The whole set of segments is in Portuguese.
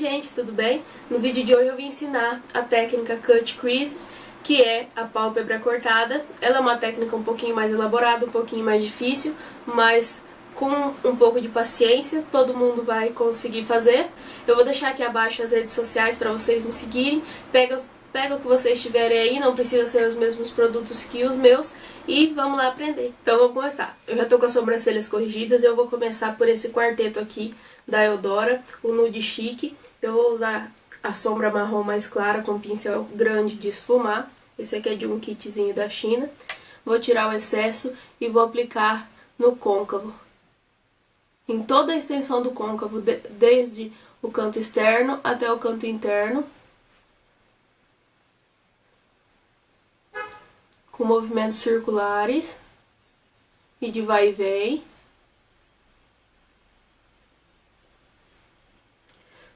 gente, tudo bem? No vídeo de hoje eu vim ensinar a técnica Cut Crease, que é a pálpebra cortada. Ela é uma técnica um pouquinho mais elaborada, um pouquinho mais difícil, mas com um pouco de paciência todo mundo vai conseguir fazer. Eu vou deixar aqui abaixo as redes sociais para vocês me seguirem. Pega o que vocês tiverem aí, não precisa ser os mesmos produtos que os meus, e vamos lá aprender. Então vamos começar. Eu já tô com as sobrancelhas corrigidas, eu vou começar por esse quarteto aqui da Eudora, o Nude Chic. Eu vou usar a sombra marrom mais clara com um pincel grande de esfumar. Esse aqui é de um kitzinho da China. Vou tirar o excesso e vou aplicar no côncavo. Em toda a extensão do côncavo, desde o canto externo até o canto interno. Com movimentos circulares e de vai e vem.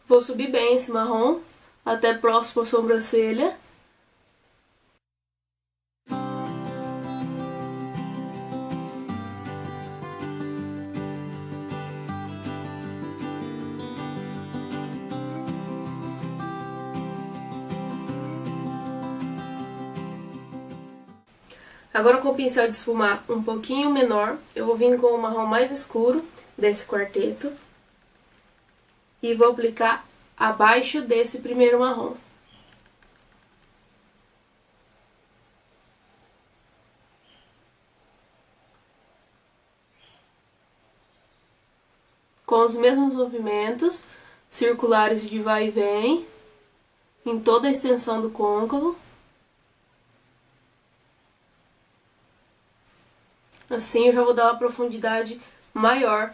Vou subir bem esse marrom até próximo à sobrancelha. Agora com o pincel de esfumar um pouquinho menor, eu vou vir com o marrom mais escuro desse quarteto e vou aplicar abaixo desse primeiro marrom. Com os mesmos movimentos circulares de vai e vem, em toda a extensão do côncavo. Assim eu já vou dar uma profundidade maior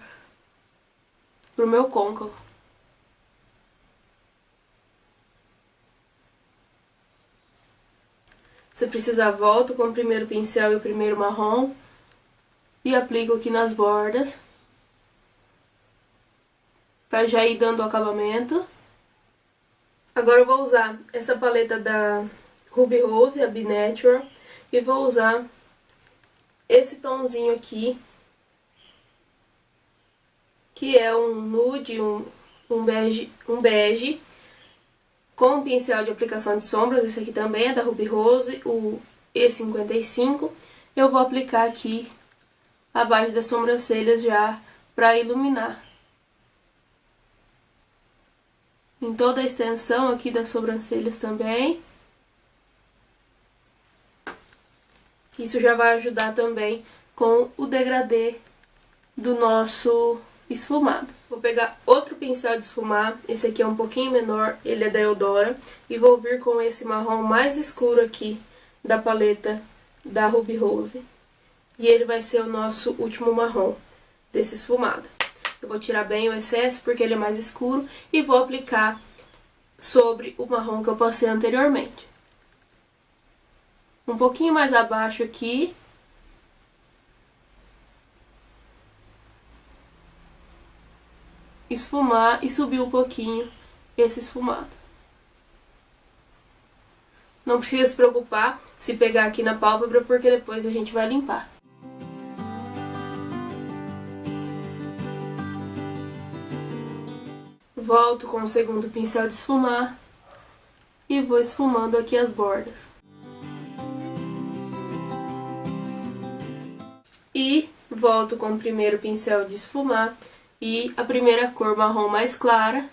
pro meu côncavo. Se precisar, volto com o primeiro pincel e o primeiro marrom e aplico aqui nas bordas para já ir dando o acabamento. Agora eu vou usar essa paleta da Ruby Rose, a Be Natural, e vou usar esse tomzinho aqui, que é um nude, um bege, com um pincel de aplicação de sombras. Esse aqui também é da Ruby Rose, o E55. Eu vou aplicar aqui abaixo das sobrancelhas já para iluminar. Em toda a extensão aqui das sobrancelhas também. Isso já vai ajudar também com o degradê do nosso esfumado. Vou pegar outro pincel de esfumar, esse aqui é um pouquinho menor, ele é da Eudora, e vou vir com esse marrom mais escuro aqui da paleta da Ruby Rose. E ele vai ser o nosso último marrom desse esfumado. Eu vou tirar bem o excesso porque ele é mais escuro e vou aplicar sobre o marrom que eu passei anteriormente. Um pouquinho mais abaixo aqui. Esfumar e subir um pouquinho esse esfumado. Não precisa se preocupar se pegar aqui na pálpebra, porque depois a gente vai limpar. Volto com o segundo pincel de esfumar e vou esfumando aqui as bordas. E volto com o primeiro pincel de esfumar e a primeira cor marrom mais clara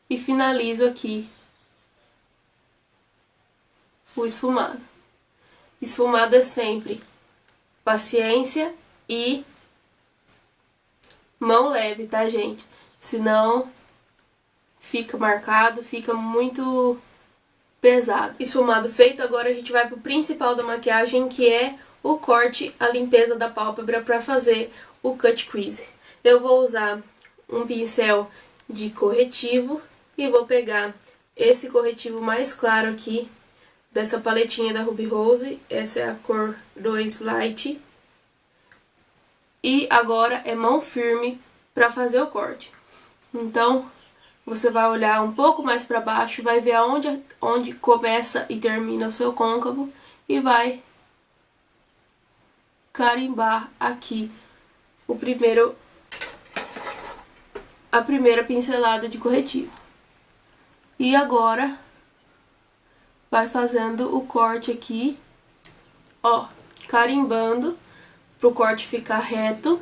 e finalizo aqui o esfumado. Esfumado é sempre paciência e mão leve, tá, gente? Senão fica marcado, fica muito pesado. Esfumado feito, agora a gente vai pro principal da maquiagem, que é o corte, a limpeza da pálpebra para fazer o Cut Crease. Eu vou usar um pincel de corretivo e vou pegar esse corretivo mais claro aqui, dessa paletinha da Ruby Rose. Essa é a cor 2 Light. E agora é mão firme para fazer o corte. Então, você vai olhar um pouco mais para baixo, vai ver onde começa e termina o seu côncavo e vai carimbar aqui o primeiro a primeira pincelada de corretivo. E agora vai fazendo o corte aqui, ó, carimbando pro corte ficar reto.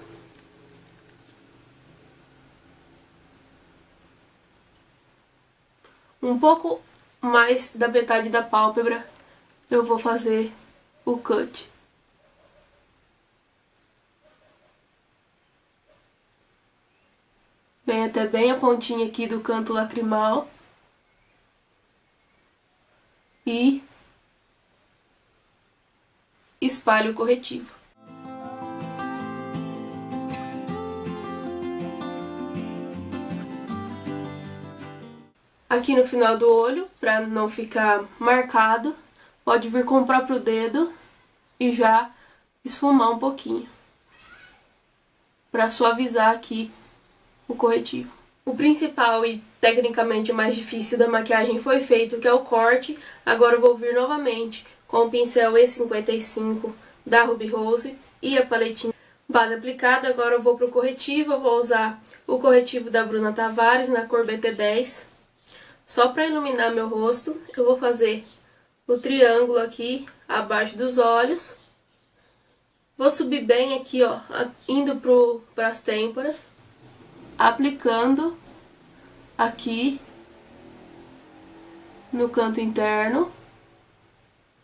Um pouco mais da metade da pálpebra eu vou fazer o cut. Vem até bem a pontinha aqui do canto lacrimal. E espalho o corretivo. Aqui no final do olho, para não ficar marcado, pode vir com o próprio dedo e já esfumar um pouquinho, para suavizar aqui o corretivo. O principal e tecnicamente mais difícil da maquiagem foi feito, que é o corte. Agora eu vou vir novamente com o pincel E55 da Ruby Rose e a paletinha base aplicada. Agora eu vou pro corretivo, eu vou usar o corretivo da Bruna Tavares na cor BT10. Só para iluminar meu rosto, eu vou fazer o triângulo aqui abaixo dos olhos. Vou subir bem aqui, ó, indo para as têmporas, aplicando aqui no canto interno.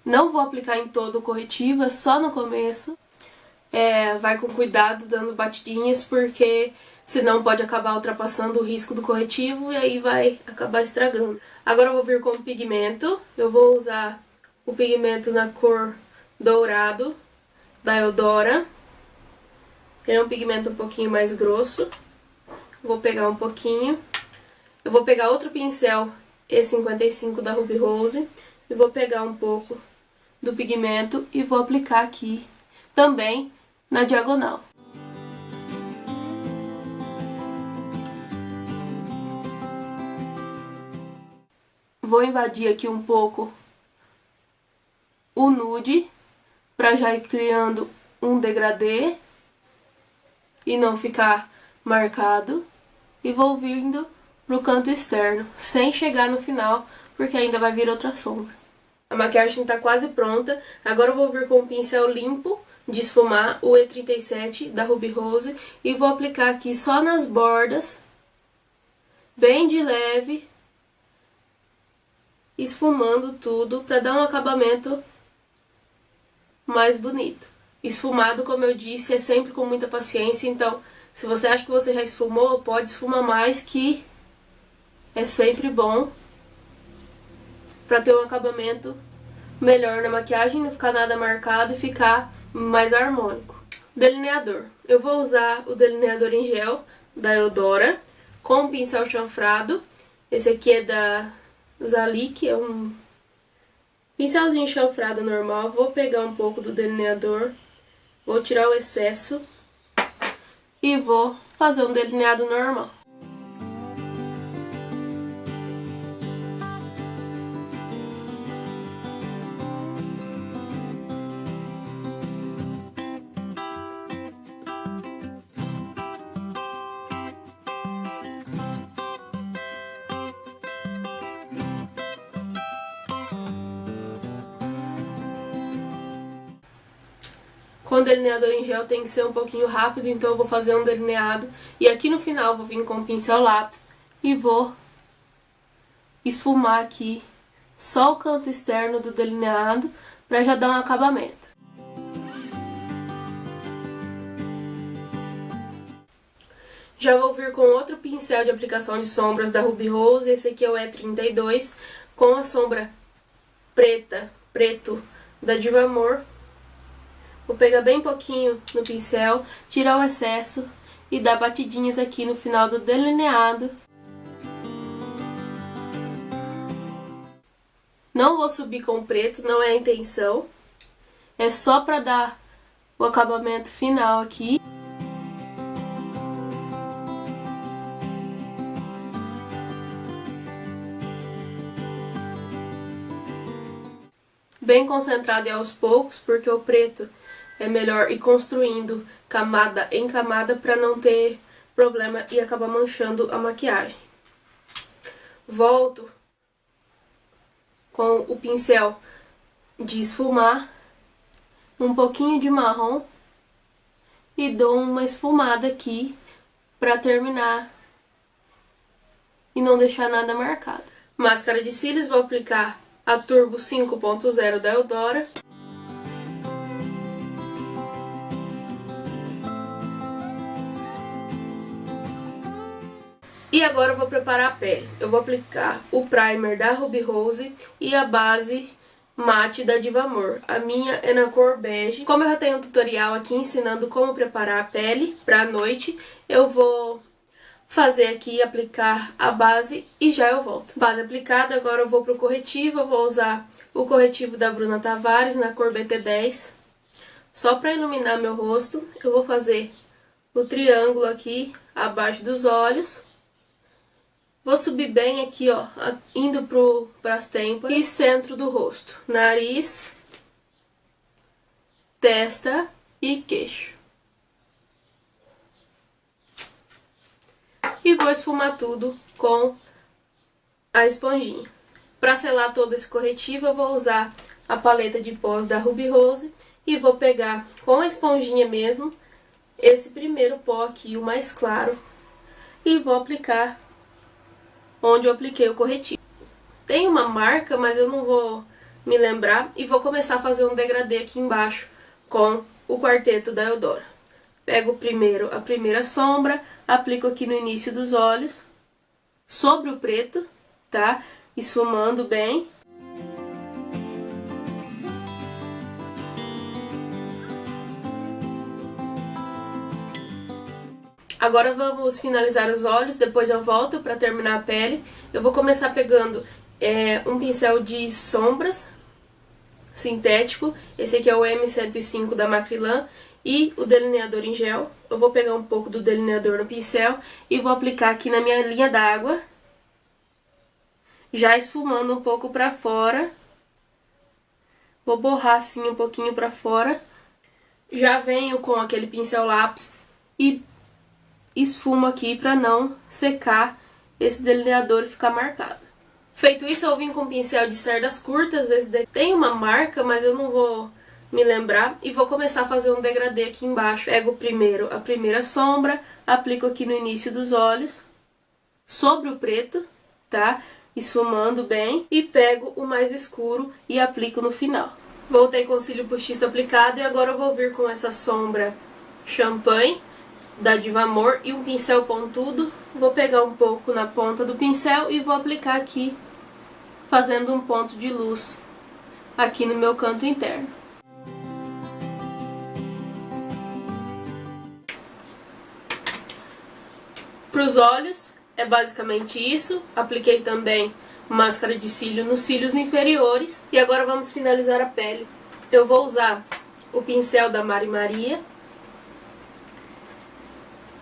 Não vou aplicar em todo o corretivo, é só no começo. Vai com cuidado, dando batidinhas, porque senão pode acabar ultrapassando o risco do corretivo e aí vai acabar estragando. Agora eu vou vir com o pigmento. Eu vou usar o pigmento na cor dourado da Eudora. Ele é um pigmento um pouquinho mais grosso. Vou pegar um pouquinho. Eu vou pegar outro pincel E55 da Ruby Rose e vou pegar um pouco do pigmento e vou aplicar aqui também na diagonal. Vou invadir aqui um pouco o nude para já ir criando um degradê e não ficar marcado. E vou vindo pro canto externo, sem chegar no final, porque ainda vai vir outra sombra. A maquiagem tá quase pronta. Agora eu vou vir com um pincel limpo de esfumar, o E37 da Ruby Rose, e vou aplicar aqui só nas bordas, bem de leve, esfumando tudo para dar um acabamento mais bonito. Esfumado, como eu disse, é sempre com muita paciência, então se você acha que você já esfumou, pode esfumar mais, que é sempre bom para ter um acabamento melhor na maquiagem, não ficar nada marcado e ficar mais harmônico. Delineador. Eu vou usar o delineador em gel da Eudora com um pincel chanfrado. Esse aqui é da Zalik, é um pincelzinho chanfrado normal. Vou pegar um pouco do delineador, vou tirar o excesso e vou fazer um delineado normal. Com delineador em gel tem que ser um pouquinho rápido, então eu vou fazer um delineado. E aqui no final vou vir com o pincel lápis e vou esfumar aqui só o canto externo do delineado para já dar um acabamento. Já vou vir com outro pincel de aplicação de sombras da Ruby Rose. Esse aqui é o E32, com a sombra preto da Diva Amor. Vou pegar bem pouquinho no pincel, tirar o excesso e dar batidinhas aqui no final do delineado. Não vou subir com preto, não é a intenção. É só para dar o acabamento final aqui. Bem concentrado e aos poucos, porque o preto é melhor ir construindo camada em camada para não ter problema e acabar manchando a maquiagem. Volto com o pincel de esfumar, um pouquinho de marrom e dou uma esfumada aqui pra terminar e não deixar nada marcado. Máscara de cílios, vou aplicar a Turbo 5.0 da Eudora. E agora eu vou preparar a pele. Eu vou aplicar o primer da Ruby Rose e a base mate da Diva Amor. A minha é na cor bege. Como eu já tenho um tutorial aqui ensinando como preparar a pele pra noite, eu vou fazer aqui, aplicar a base e já eu volto. Base aplicada, agora eu vou pro corretivo. Eu vou usar o corretivo da Bruna Tavares na cor BT10. Só pra iluminar meu rosto, eu vou fazer o triângulo aqui abaixo dos olhos. Vou subir bem aqui, ó, indo pras têmporas e centro do rosto. Nariz, testa e queixo. E vou esfumar tudo com a esponjinha. Para selar todo esse corretivo, eu vou usar a paleta de pós da Ruby Rose e vou pegar com a esponjinha mesmo esse primeiro pó aqui, o mais claro, e vou aplicar onde eu apliquei o corretivo. Tem uma marca, mas eu não vou me lembrar, e vou começar a fazer um degradê aqui embaixo com o quarteto da Eudora. Pego primeiro a primeira sombra, aplico aqui no início dos olhos, sobre o preto, tá? Esfumando bem. Agora vamos finalizar os olhos, depois eu volto para terminar a pele. Eu vou começar pegando um pincel de sombras sintético, esse aqui é o M105 da Macrylan, e o delineador em gel. Eu vou pegar um pouco do delineador no pincel e vou aplicar aqui na minha linha d'água, já esfumando um pouco para fora. Vou borrar assim um pouquinho para fora. Já venho com aquele pincel lápis e esfumo aqui para não secar esse delineador e ficar marcado. Feito isso, eu vim com um pincel de cerdas curtas. Esse daqui tem uma marca, mas eu não vou me lembrar. E vou começar a fazer um degradê aqui embaixo. Pego primeiro a primeira sombra, aplico aqui no início dos olhos, sobre o preto, tá? Esfumando bem. E pego o mais escuro e aplico no final. Voltei com o cílio postiço aplicado e agora eu vou vir com essa sombra champanhe da Diva Amor e um pincel pontudo. Vou pegar um pouco na ponta do pincel e vou aplicar aqui, fazendo um ponto de luz aqui no meu canto interno. Para os olhos é basicamente isso. Apliquei também máscara de cílio nos cílios inferiores. E agora vamos finalizar a pele. Eu vou usar o pincel da Mari Maria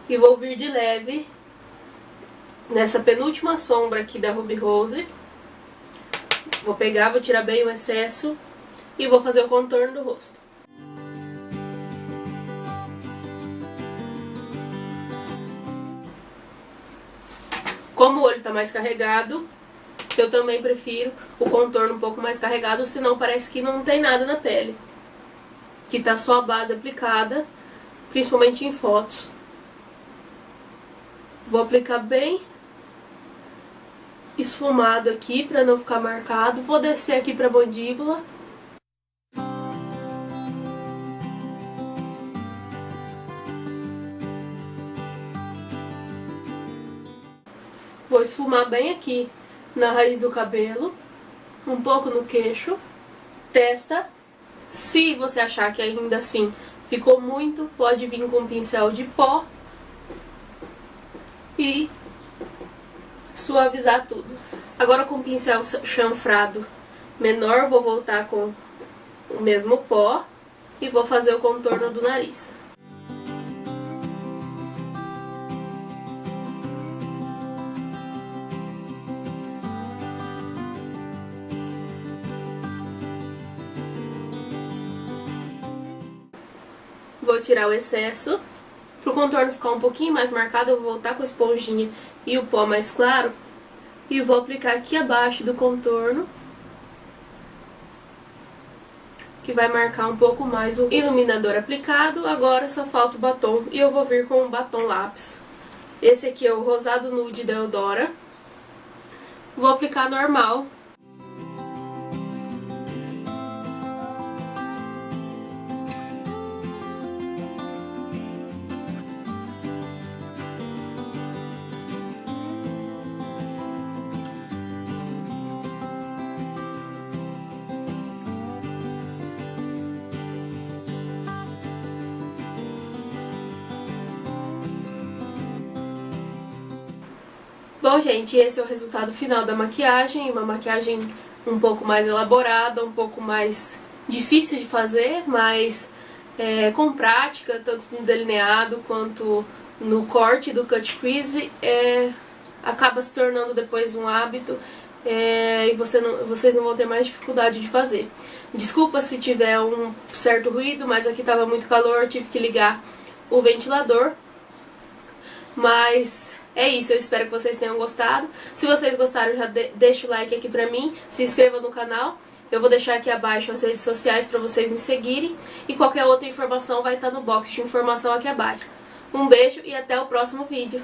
e vou vir de leve nessa penúltima sombra aqui da Ruby Rose. Vou pegar, vou tirar bem o excesso e vou fazer o contorno do rosto. Como o olho tá mais carregado, eu também prefiro o contorno um pouco mais carregado, senão parece que não tem nada na pele. Que tá só a base aplicada, principalmente em fotos. Vou aplicar bem esfumado aqui pra não ficar marcado. Vou descer aqui pra mandíbula. Vou esfumar bem aqui na raiz do cabelo, um pouco no queixo, testa. Se você achar que ainda assim ficou muito, pode vir com um pincel de pó e suavizar tudo. Agora com o pincel chanfrado menor, vou voltar com o mesmo pó e vou fazer o contorno do nariz. Vou tirar o excesso pro contorno ficar um pouquinho mais marcado, eu vou voltar com a esponjinha e o pó mais claro e vou aplicar aqui abaixo do contorno, que vai marcar um pouco mais o iluminador aplicado. Agora só falta o batom e eu vou vir com um batom lápis. Esse aqui é o Rosado Nude da Eudora. Vou aplicar normal. Bom, gente, esse é o resultado final da maquiagem. Uma maquiagem um pouco mais elaborada, um pouco mais difícil de fazer, mas com prática, tanto no delineado quanto no corte do cut crease, acaba se tornando depois um hábito e vocês não vão ter mais dificuldade de fazer. Desculpa se tiver um certo ruído, mas aqui estava muito calor, tive que ligar o ventilador. Mas é isso, eu espero que vocês tenham gostado. Se vocês gostaram, já deixa o like aqui pra mim, se inscreva no canal. Eu vou deixar aqui abaixo as redes sociais pra vocês me seguirem. E qualquer outra informação vai estar no box de informação aqui abaixo. Um beijo e até o próximo vídeo.